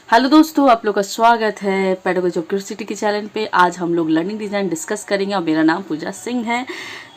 Hello दोस्तों, आप लोग का स्वागत है पेडागोजी ऑफ क्यूरियोसिटी के चैनल पे। आज हम लोग लर्निंग डिज़ाइन डिस्कस करेंगे और मेरा नाम पूजा सिंह है।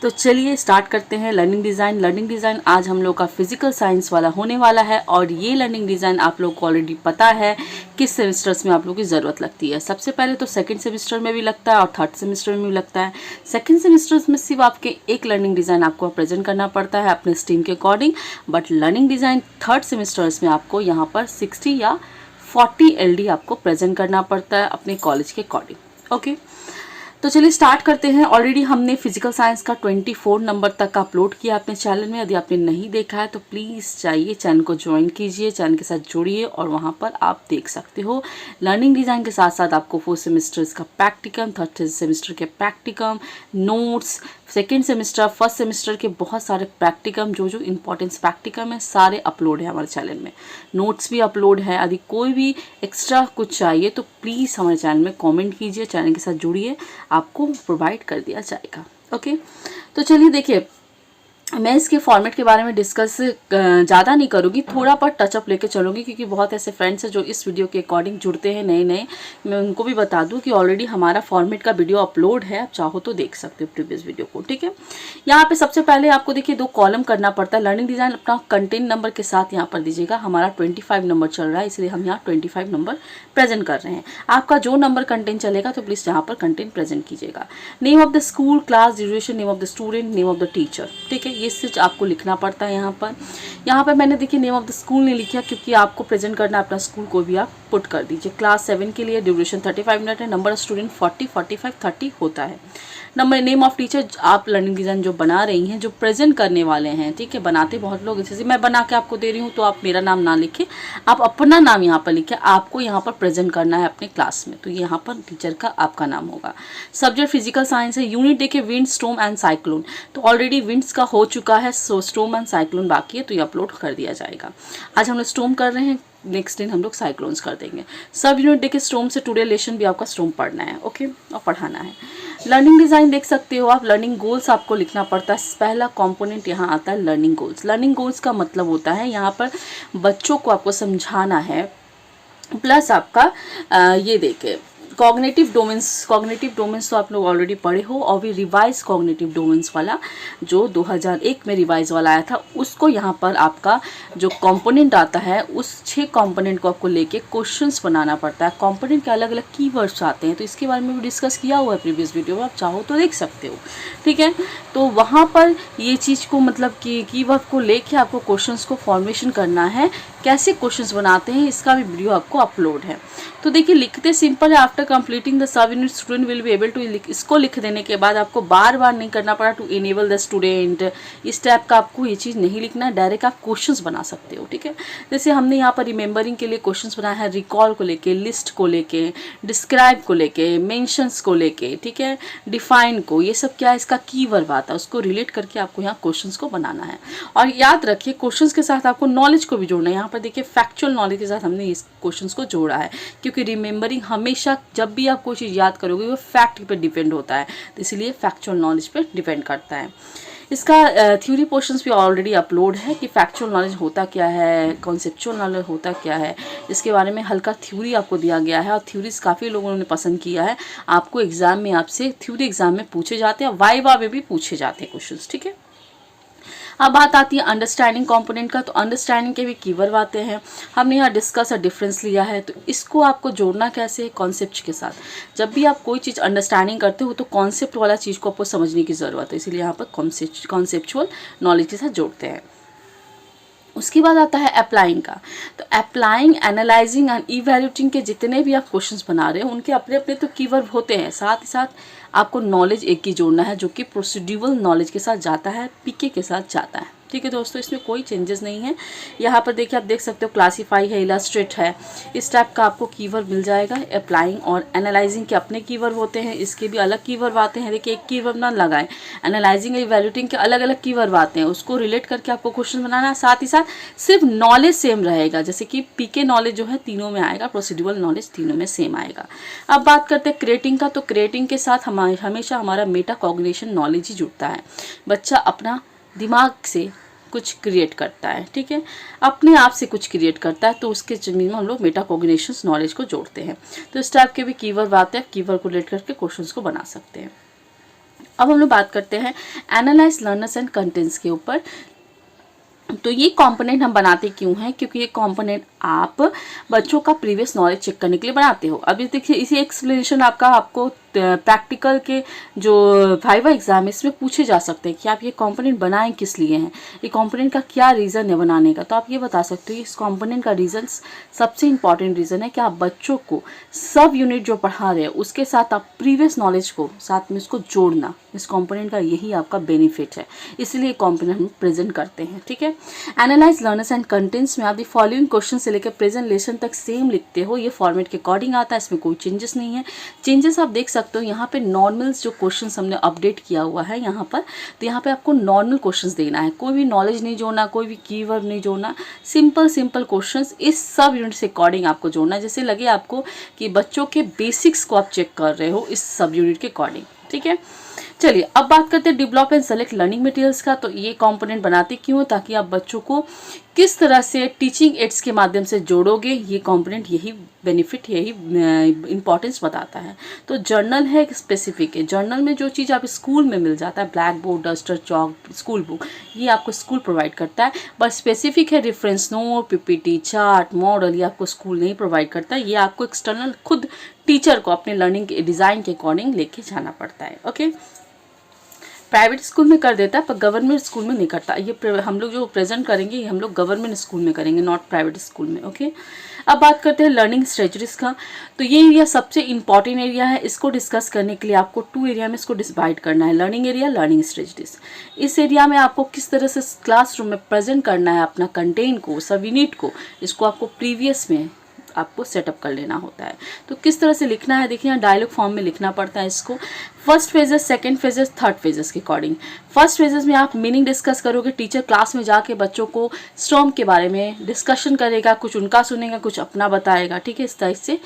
तो चलिए स्टार्ट करते हैं। लर्निंग डिज़ाइन आज हम लोग का फिजिकल साइंस वाला होने वाला है और ये लर्निंग डिज़ाइन आप लोग को ऑलरेडी पता है किस सेमेस्टर्स में आप लोग की ज़रूरत लगती है। सबसे पहले तो सेकेंड सेमेस्टर में भी लगता है और थर्ड सेमेस्टर में भी लगता है। सेकेंड सेमेस्टर्स में सिर्फ आपके एक लर्निंग डिज़ाइन आपको प्रेजेंट करना पड़ता है अपने स्ट्रीम के according, but learning design third semesters में आपको यहाँ पर 60 या 40 LD आपको प्रेजेंट करना पड़ता है अपने कॉलेज के अकॉर्डिंग। ओके, तो चलिए स्टार्ट करते हैं। ऑलरेडी हमने फिजिकल साइंस का 24 नंबर तक का अपलोड किया अपने चैनल में। यदि आपने नहीं देखा है तो प्लीज़ जाइए, चैनल को ज्वाइन कीजिए, चैनल के साथ जुड़िए और वहाँ पर आप देख सकते हो। लर्निंग डिज़ाइन के साथ साथ आपको 4 सेमेस्टर्स का प्रैक्टिकम, थर्ड सेमेस्टर के practicum, notes, second semester, first semester के बहुत सारे प्रैक्टिकम, जो इंपॉर्टेंस प्रैक्टिकम है सारे अपलोड है हमारे चैनल में। नोट्स भी अपलोड है। यदि कोई भी एक्स्ट्रा कुछ चाहिए तो प्लीज़ हमारे चैनल में कमेंट कीजिए, चैनल के साथ जुड़िए, आपको प्रोवाइड कर दिया जाएगा। ओके, तो चलिए देखिए, मैं इसके फॉर्मेट के बारे में डिस्कस ज़्यादा नहीं करूँगी, थोड़ा पर टचअप लेके चलूँगी क्योंकि बहुत ऐसे फ्रेंड्स हैं जो इस वीडियो के अकॉर्डिंग जुड़ते हैं नए नए। मैं उनको भी बता दूँ कि ऑलरेडी हमारा फॉर्मेट का वीडियो अपलोड है, आप चाहो तो देख सकते हो प्रीवियस वीडियो को। ठीक है, यहाँ पे सबसे पहले आपको देखिए 2 कॉलम करना पड़ता है। लर्निंग डिज़ाइन अपना कंटेंट नंबर के साथ यहाँ पर दीजिएगा। हमारा 25 नंबर चल रहा है, इसलिए हम यहाँ 25 नंबर प्रेजेंट कर रहे हैं। आपका जो नंबर कंटेंट चलेगा तो प्लीज़ यहाँ पर कंटेंट प्रेजेंट कीजिएगा। Name of the school, class, duration, name of the student, name of the teacher. ठीक है, ये सिर्फ आपको लिखना पड़ता है। यहाँ पर मैंने देखिए नेम ऑफ द स्कूल नहीं लिखा क्योंकि आपको प्रेजेंट करना अपना स्कूल को भी आप पुट कर दीजिए। क्लास 7 के लिए ड्यूरेशन 35 मिनट है, नंबर ऑफ स्टूडेंट 40, 45, 30 होता है। नंबर नेम ऑफ टीचर, आप लर्निंग डिज़ाइन जो बना रही हैं, जो प्रेजेंट करने वाले हैं, ठीक है, बनाते बहुत लोग, जैसे मैं बना के आपको दे रही हूँ तो आप मेरा नाम ना लिखें, आप अपना नाम यहाँ पर लिखें। आपको यहाँ पर प्रेजेंट करना है अपने क्लास में, तो यहाँ पर टीचर का आपका नाम होगा। सब्जेक्ट फिजिकल साइंस है। यूनिट देखिए विंड, स्टॉर्म एंड साइक्लोन, तो ऑलरेडी विंड्स का हो चुका है, सो स्टॉर्म एंड साइक्लोन बाकी है, तो ये अपलोड कर दिया जाएगा। आज हम लोग स्टॉर्म कर रहे हैं, नेक्स्ट दिन हम लोग साइक्लोन्स कर देंगे। सब यूनिट देखिए स्टॉर्म से टुडे लेसन भी आपका स्टॉर्म पढ़ना है, ओके, और पढ़ाना है। लर्निंग डिज़ाइन देख सकते हो आप। लर्निंग गोल्स आपको लिखना पड़ता है। पहला कंपोनेंट यहाँ आता है लर्निंग गोल्स। लर्निंग गोल्स का मतलब होता है यहाँ पर बच्चों को आपको समझाना है, प्लस आपका ये देखिए कॉग्निटिव डोमेन्स तो आप लोग ऑलरेडी पढ़े हो, और भी रिवाइज कॉग्निटिव डोमेन्स वाला जो 2001 में रिवाइज वाला आया था, उसको यहाँ पर आपका जो कंपोनेंट आता है उस 6 कंपोनेंट को आपको लेके क्वेश्चंस बनाना पड़ता है। कंपोनेंट के अलग अलग कीवर्ड्स आते हैं, तो इसके बारे में भी डिस्कस किया हुआ है प्रीवियस वीडियो में, आप चाहो तो देख सकते हो। ठीक है, तो वहाँ पर ये चीज़ को मतलब कि कीवर्ड को लेके आपको क्वेश्चंस को फॉर्मेशन करना है, कैसे क्वेश्चंस बनाते हैं, इसका भी वीडियो आपको अपलोड है। तो देखिए लिखते सिंपल है। After completing the sub unit student will be able to, इसको लिख देने के बाद आपको बार बार नहीं करना पड़ा टू इनेबल द स्टूडेंट, इस टाइप का आपको ये चीज़ नहीं लिखना है, डायरेक्ट आप क्वेश्चंस बना सकते हो। ठीक है, जैसे हमने यहाँ पर रिमेंबरिंग के लिए क्वेश्चंस बनाया है, रिकॉल को लेके, लिस्ट को लेके, डिस्क्राइब को लेके, मेंशंस को लेके, ठीक है, डिफाइन को, ये सब क्या है, इसका कीवर्ड आता है, उसको रिलेट करके आपको यहाँ क्वेश्चंस को बनाना है। और याद रखिए क्वेश्चंस के साथ आपको नॉलेज को भी जोड़ना है। यहाँ पर देखिए फैक्चुअल नॉलेज के साथ हमने इस क्वेश्चंस को जोड़ा है, क्योंकि रिमेंबरिंग हमेशा जब भी आप कोई चीज़ याद करोगे वो फैक्ट पे डिपेंड होता है, तो इसलिए फैक्चुअल नॉलेज पे डिपेंड करता है। इसका थ्योरी पोर्शंस भी ऑलरेडी अपलोड है कि फैक्चुअल नॉलेज होता क्या है, कॉन्सेप्चुअल नॉलेज होता क्या है, इसके बारे में हल्का थ्योरी आपको दिया गया है, और थ्योरीज काफ़ी लोगों ने पसंद किया है। आपको एग्जाम में आपसे थ्योरी एग्जाम में पूछे जाते हैं, वाइवा में भी पूछे जाते हैं क्वेश्चन। ठीक है, अब बात आती है अंडरस्टैंडिंग कंपोनेंट का, तो अंडरस्टैंडिंग के भी कीवर्ड आते हैं। हमने यहाँ डिस्कस और डिफरेंस लिया है, तो इसको आपको जोड़ना कैसे है, कॉन्सेप्ट के साथ। जब भी आप कोई चीज़ अंडरस्टैंडिंग करते हो तो कॉन्सेप्ट वाला चीज़ को आपको समझने की ज़रूरत है, इसलिए यहाँ पर कॉन्सेप्चुअल नॉलेज के साथ जोड़ते हैं। उसके बाद आता है अप्लाइंग का, तो अप्लाइंग, एनालाइजिंग एंड इवैल्यूएटिंग के जितने भी आप क्वेश्चंस बना रहे हो उनके अपने अपने तो कीवर्ड होते हैं, साथ ही साथ आपको नॉलेज एक ही जोड़ना है जो कि प्रोसीड्यूरल नॉलेज के साथ जाता है, पीके के साथ जाता है। ठीक है दोस्तों, इसमें कोई चेंजेस नहीं है। यहाँ पर देखिए आप देख सकते हो क्लासीफाई है, इलास्ट्रेट है, इस टाइप का आपको कीवर्ड मिल जाएगा। अप्लाइंग और एनालाइजिंग के अपने कीवर्ड होते हैं, इसके भी अलग कीवर्ड आते हैं। देखिए एक कीवर्ड ना लगाएं, एनालाइजिंग और इवैल्यूएटिंग के अलग अलग कीवर्ड आते हैं, उसको रिलेट करके आपको क्वेश्चन बनाना है। साथ ही साथ सिर्फ नॉलेज सेम रहेगा, जैसे कि पीके नॉलेज जो है तीनों में आएगा, प्रोसीड्यूरल नॉलेज तीनों में सेम आएगा। अब बात करते हैं क्रिएटिंग का, तो क्रिएटिंग के साथ हमेशा हमारा मेटा कॉग्निशन नॉलेज ही जुड़ता है। बच्चा अपना दिमाग से कुछ क्रिएट करता है, ठीक है, अपने आप से कुछ क्रिएट करता है, तो उसके जमीन में हम लोग मेटाकोग्निशंस नॉलेज को जोड़ते हैं। तो इस टाइप के भी कीवर्ड आते हैं, कीवर्ड को रिलेट करके क्वेश्चंस को बना सकते हैं। अब हम लोग बात करते हैं एनालाइज लर्नर्स एंड कंटेंट्स के ऊपर। तो ये कंपोनेंट हम बनाते क्यों हैं, क्योंकि ये कंपोनेंट आप बच्चों का प्रीवियस नॉलेज चेक करने के लिए बनाते हो। अभी देखिए इसी एक्सप्लेनेशन आपको प्रैक्टिकल के जो वाइवा एग्जाम है इसमें पूछे जा सकते हैं कि आप ये कंपोनेंट बनाएं किस लिए हैं, ये कंपोनेंट का क्या रीज़न है बनाने का। तो आप ये बता सकते हो इस कंपोनेंट का रीज़न, सबसे इंपॉर्टेंट रीज़न है कि आप बच्चों को सब यूनिट जो पढ़ा रहे हैं उसके साथ आप प्रीवियस नॉलेज को साथ में उसको जोड़ना, इस कंपोनेंट का यही आपका बेनिफिट है, इसलिए कंपोनेंट हम प्रेजेंट करते हैं, ठीक है। एनालाइज लर्नर्स एंड कंटेंट्स में आप दी फॉलोइंग क्वेश्चन से लेकर प्रेजेंट लेसन तक सेम लिखते हो। ये फॉर्मेट के अकॉर्डिंग आता है, इसमें कोई चेंजेस नहीं है। चेंजेस आप देख सकते हो यहाँ पे नॉर्मल्स जो क्वेश्चंस हमने अपडेट किया हुआ है यहाँ पर, तो यहाँ पे आपको नॉर्मल क्वेश्चंस देना है, कोई भी नॉलेज नहीं जोड़ना, कोई भी कीवर्ड नहीं जोड़ना, सिंपल क्वेश्चंस इस सब यूनिट से अकॉर्डिंग आपको जोड़ना है, जैसे लगे आपको कि बच्चों के बेसिक्स को आप चेक कर रहे हो इस सब यूनिट के अकॉर्डिंग, ठीक है। चलिए अब बात करते हैं develop and select learning materials का। तो ये कंपोनेंट बनाते क्यों, ताकि आप बच्चों को किस तरह से टीचिंग एड्स के माध्यम से जोड़ोगे, ये कंपोनेंट यही बेनिफिट, यही इंपॉर्टेंस बताता है। तो जर्नल है स्पेसिफिक है, जर्नल में जो चीज़ आप स्कूल में मिल जाता है, black board, duster, chalk, school book, ये आपको स्कूल प्रोवाइड करता है। बट स्पेसिफिक है reference note, PPT, chart, model, ये आपको स्कूल नहीं प्रोवाइड करता है, ये आपको एक्सटर्नल खुद टीचर को अपने लर्निंग के डिज़ाइन के अकॉर्डिंग लेके जाना पड़ता है, ओके। प्राइवेट स्कूल में कर देता है पर गवर्नमेंट स्कूल में नहीं करता। ये हम लोग जो प्रेजेंट करेंगे ये हम लोग गवर्नमेंट स्कूल में करेंगे, नॉट प्राइवेट स्कूल में, ओके। अब बात करते हैं लर्निंग स्ट्रेटजीज का। तो ये एरिया सबसे इंपॉर्टेंट एरिया है, इसको डिस्कस करने के लिए आपको 2 एरिया में इसको डिवाइड करना है, लर्निंग एरिया, लर्निंग स्ट्रेटजीज। इस एरिया में आपको किस तरह से क्लासरूम में प्रेजेंट करना है अपना कंटेंट को, सब यूनिट को, इसको आपको प्रीवियस में आपको सेटअप कर लेना होता है। तो किस तरह से लिखना है, देखिए यहाँ डायलॉग फॉर्म में लिखना पड़ता है इसको, first phases, second phases, third phases के अकॉर्डिंग। फर्स्ट फेजेस में आप मीनिंग डिस्कस करोगे, टीचर क्लास में जाके बच्चों को स्टॉर्म के बारे में डिस्कशन करेगा, कुछ उनका सुनेगा, कुछ अपना बताएगा, ठीक है। इस तरह से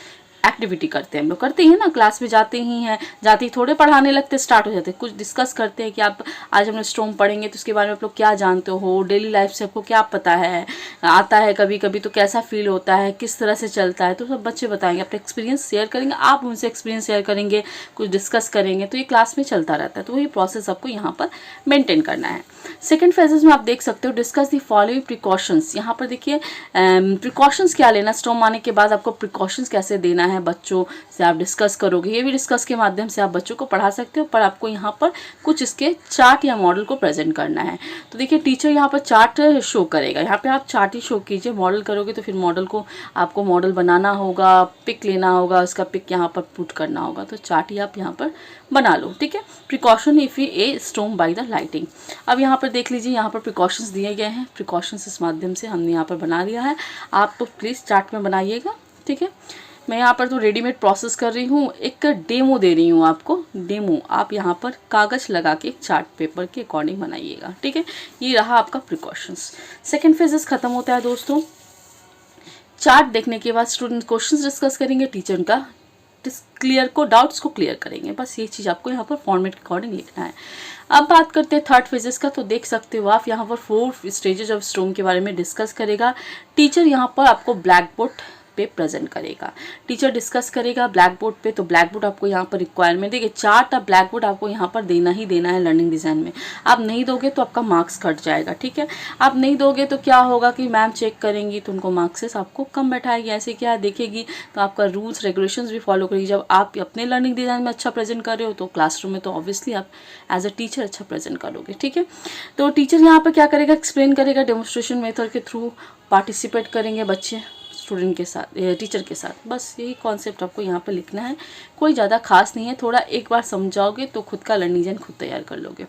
एक्टिविटी करते हैं हम लोग, करते हैं ना, क्लास में जाते ही हैं, जाते ही थोड़े पढ़ाने लगते, स्टार्ट हो जाते हैं, कुछ डिस्कस करते हैं कि आप आज हम लोग स्टॉर्म पढ़ेंगे तो उसके बारे में आप लोग क्या जानते हो, डेली लाइफ से आपको क्या पता है, आता है कभी कभी तो कैसा फील होता है, किस तरह से चलता है, तो सब बच्चे बताएंगे, अपने एक्सपीरियंस शेयर करेंगे, आप उनसे एक्सपीरियंस शेयर करेंगे, कुछ डिस्कस करेंगे, तो ये क्लास में चलता रहता है। तो वही प्रोसेस आपको यहाँ पर मेंटेन करना है। सेकेंड फेजेस में आप देख सकते हो डिस्कस दी फॉलोइंग प्रिकॉशंस। यहाँ पर देखिए प्रिकॉशंस क्या लेना, स्टॉर्म आने के बाद आपको प्रिकॉशंस कैसे देना है बच्चों से आप डिस्कस करोगे, ये भी डिस्कस के माध्यम से आप बच्चों को पढ़ा सकते हो, पर आपको यहाँ पर कुछ इसके चार्ट या मॉडल को प्रेजेंट करना है। तो देखिए टीचर यहाँ पर चार्ट शो करेगा, यहाँ पे आप चार्ट ही शो कीजिए, मॉडल करोगे तो फिर मॉडल को आपको मॉडल बनाना होगा, पिक लेना होगा, उसका पिक यहाँ पर पुट करना होगा, तो चार्ट ही आप यहाँ पर बना लो, ठीक है। Precaution if U A storm by the lighting. अब यहाँ पर देख लीजिए, यहाँ पर प्रिकॉशंस दिए गए हैं, प्रिकॉशंस इस माध्यम से हमने यहाँ पर बना दिया है, आप तो प्लीज़ चार्ट में बनाइएगा, ठीक है। मैं यहाँ पर तो रेडीमेड प्रोसेस कर रही हूँ, एक डेमो दे रही हूँ आपको, डेमो आप यहाँ पर कागज़ लगा के चार्ट पेपर के अकॉर्डिंग बनाइएगा, ठीक है। ये रहा आपका प्रिकॉशंस। सेकेंड फेजेस खत्म होता है दोस्तों, चार्ट देखने के बाद स्टूडेंट क्वेश्चंस डिस्कस करेंगे, टीचर का डाउट्स को क्लियर करेंगे, बस ये चीज़ आपको यहाँ पर फॉर्मेट के अकॉर्डिंग लिखना है। अब बात करते हैं थर्ड फेजेस का। तो देख सकते हो आप यहाँ पर 4 स्टेजेस ऑफ स्टॉर्म के बारे में डिस्कस करेगा टीचर, यहाँ पर आपको ब्लैक बोर्ड पे प्रेजेंट करेगा, टीचर डिस्कस करेगा ब्लैक बोर्ड पे। तो ब्लैक बोर्ड आपको यहाँ पर रिक्वायरमेंट, देखिए चार्ट और ब्लैक बोर्ड आपको यहाँ पर देना ही देना है लर्निंग डिज़ाइन में। आप नहीं दोगे तो आपका मार्क्स कट जाएगा, ठीक है। आप नहीं दोगे तो क्या होगा कि मैम चेक करेंगी तो उनको मार्क्सेस आपको कम बैठाएगी, ऐसे क्या देखेगी तो आपका रूल्स रेगुलेशंस भी फॉलो करेगी। जब आप अपने लर्निंग डिज़ाइन में अच्छा प्रेजेंट कर रहे हो तो क्लासरूम में तो ऑब्वियसली आप एज अ टीचर अच्छा प्रेजेंट करोगे, ठीक है। तो टीचर यहाँ पर क्या करेगा, एक्सप्लेन करेगा, डेमोन्स्ट्रेशन मेथड के थ्रू पार्टिसिपेट करेंगे बच्चे स्टूडेंट के साथ, टीचर के साथ, बस यही कॉन्सेप्ट आपको यहाँ पर लिखना है, कोई ज़्यादा खास नहीं है, थोड़ा एक बार समझाओगे तो खुद का लर्निंग डिज़ाइन खुद तैयार कर लोगे।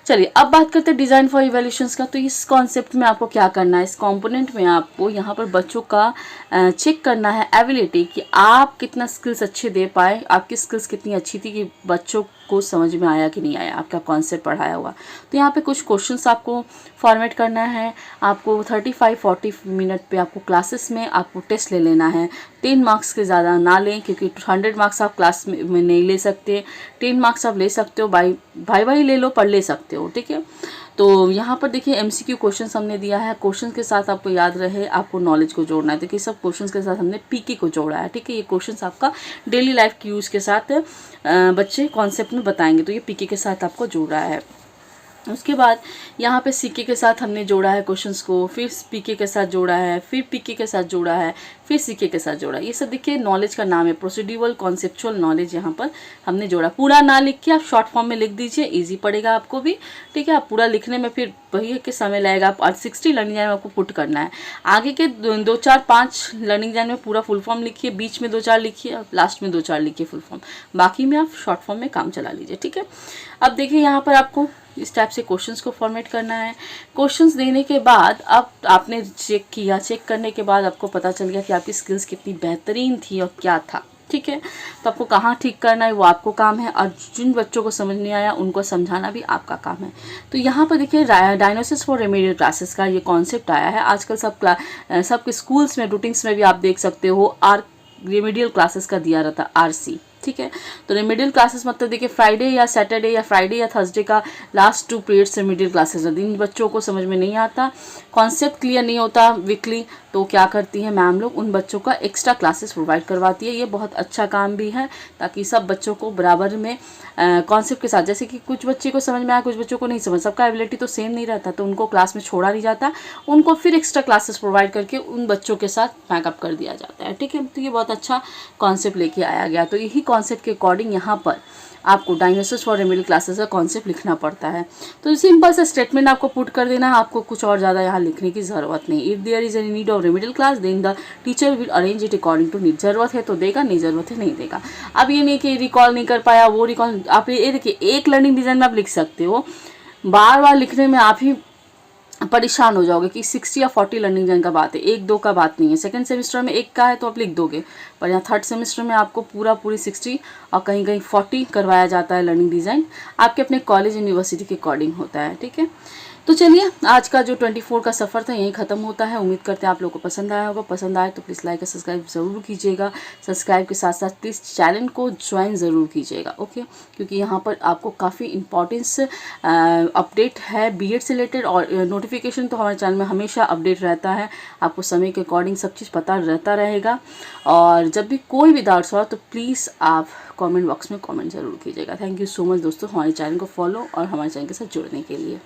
चलिए अब बात करते हैं डिज़ाइन फॉर इवैल्यूएशंस का। तो इस कॉन्सेप्ट में आपको क्या करना है, इस कंपोनेंट में आपको यहाँ पर बच्चों का चेक करना है एबिलिटी कि आप कितना स्किल्स अच्छे दे पाए, आपकी स्किल्स कितनी अच्छी थी कि बच्चों को समझ में आया कि नहीं आया आपका कॉन्सेप्ट पढ़ाया हुआ। तो यहाँ पे कुछ क्वेश्चंस आपको फॉर्मेट करना है, आपको 35-40 मिनट पे आपको क्लासेस में आपको टेस्ट ले लेना है। 10 मार्क्स के ज़्यादा ना लें क्योंकि 100 मार्क्स आप क्लास में नहीं ले सकते, 10 मार्क्स आप ले सकते हो, भाई ले लो पर ले सकते हो, ठीक है। तो यहाँ पर देखिए MCQ क्वेश्चन हमने दिया है, क्वेश्चन के साथ आपको याद रहे आपको नॉलेज को जोड़ना है। देखिए सब क्वेश्चन के साथ हमने PK को जोड़ा है, ठीक है। ये क्वेश्चन आपका डेली लाइफ की यूज़ के साथ बच्चे कॉन्सेप्ट में बताएंगे, तो ये PK के साथ आपको जोड़ा है। उसके बाद यहाँ पे CK के साथ हमने जोड़ा है क्वेश्चंस को, फिर PK के साथ जोड़ा है, फिर PK के साथ जोड़ा है, फिर CK के साथ जोड़ा। ये सब देखिए नॉलेज का नाम है, प्रोसीड्यूरल कॉन्सेप्चुअल नॉलेज यहाँ पर हमने जोड़ा। पूरा ना लिख के आप शॉर्ट फॉर्म में लिख दीजिए, इजी पड़ेगा आपको भी, ठीक है। आप पूरा लिखने में फिर वही है कि समय लगेगा। आप 60 लर्निंग डिजाइन में आपको पुट करना है। आगे के 2 4 5 लर्निंग डिजाइन में पूरा फुल फॉर्म लिखिए, बीच में 2 4 लिखिए, लास्ट में 2 4 लिखिए फुल फॉर्म, बाकी में आप शॉर्ट फॉर्म में काम चला लीजिए, ठीक है। अब देखिए यहाँ पर आपको इस टाइप से क्वेश्चंस को फॉर्मेट करना है। क्वेश्चंस देने के बाद अब आपने चेक किया, चेक करने के बाद आपको पता चल गया कि आपकी स्किल्स कितनी बेहतरीन थी और क्या था, ठीक है। तो आपको कहाँ ठीक करना है वो आपको काम है, और जिन बच्चों को समझ नहीं आया उनको समझाना भी आपका काम है। तो यहाँ पर देखिए डायग्नोसिस फॉर रेमेडियल क्लासेस का ये कॉन्सेप्ट आया है। आजकल सबके स्कूल्स में, रूटीन्स में भी आप देख सकते हो रेमेडियल क्लासेस का दिया रहता RC, ठीक है। तो रेमेडियल क्लासेस मतलब देखिए फ्राइडे या सैटरडे या फ्राइडे या थर्सडे का लास्ट 2 पीरियड्स रेमेडियल क्लासेस रहती हैं। इन बच्चों को समझ में नहीं आता, कॉन्सेप्ट क्लियर नहीं होता वीकली, तो क्या करती है मैम लोग, उन बच्चों का एक्स्ट्रा क्लासेस प्रोवाइड करवाती है। ये बहुत अच्छा काम भी है, ताकि सब बच्चों को बराबर में कॉन्सेप्ट के साथ, जैसे कि कुछ बच्चे को समझ में आया, कुछ बच्चों को नहीं समझ, सबका एबिलिटी तो सेम नहीं रहता, तो उनको क्लास में छोड़ा नहीं जाता, उनको फिर एक्स्ट्रा क्लासेस प्रोवाइड करके उन बच्चों के साथ पैकअप कर दिया जाता है, ठीक है। तो ये बहुत अच्छा कॉन्सेप्ट लेके आया गया। तो यही कॉन्सेप्ट के अकॉर्डिंग यहाँ पर आपको डायग्नोसिस फॉर रेमेडियल क्लासेस का कॉन्सेप्ट लिखना पड़ता है। तो सिंपल सा स्टेटमेंट आपको पुट कर देना है, आपको कुछ और ज़्यादा यहाँ लिखने की ज़रूरत नहीं। If there is any need of remedial class then the teacher will arrange it according to need. ज़रूरत है तो देगा, नहीं ज़रूरत है नहीं देगा। अब ये नहीं कि रिकॉल नहीं कर पाया, वो रिकॉल, आप ये देखिए एक लर्निंग डिज़ाइन में आप लिख सकते हो, बार बार लिखने में आप ही परेशान हो जाओगे कि 60 या 40 लर्निंग डिजाइन का बात है, 1 2 का बात नहीं है। सेकंड सेमेस्टर में 1 का है तो आप लिख दोगे, पर यहाँ थर्ड सेमेस्टर में आपको पूरी 60 और कहीं कहीं 40 करवाया जाता है लर्निंग डिज़ाइन, आपके अपने कॉलेज यूनिवर्सिटी के अकॉर्डिंग होता है, ठीक है। तो चलिए आज का जो 24 का सफ़र था यहीं ख़त्म होता है। उम्मीद करते हैं आप लोगों को पसंद आया होगा। पसंद आए तो प्लीज़ लाइक और सब्सक्राइब ज़रूर कीजिएगा। सब्सक्राइब के साथ साथ प्लीज़ चैनल को ज्वाइन ज़रूर कीजिएगा, ओके, क्योंकि यहाँ पर आपको काफ़ी इंपॉर्टेंस अपडेट है BEd से रिलेटेड, और नोटिफिकेशन तो हमारे चैनल में हमेशा अपडेट रहता है, आपको समय के अकॉर्डिंग सब चीज़ पता रहता रहेगा। और जब भी कोई भी डाउट्स हो तो प्लीज़ आप कमेंट बॉक्स में कमेंट ज़रूर कीजिएगा। थैंक यू सो मच दोस्तों, हमारे चैनल को फॉलो और हमारे चैनल के साथ जुड़ने के लिए।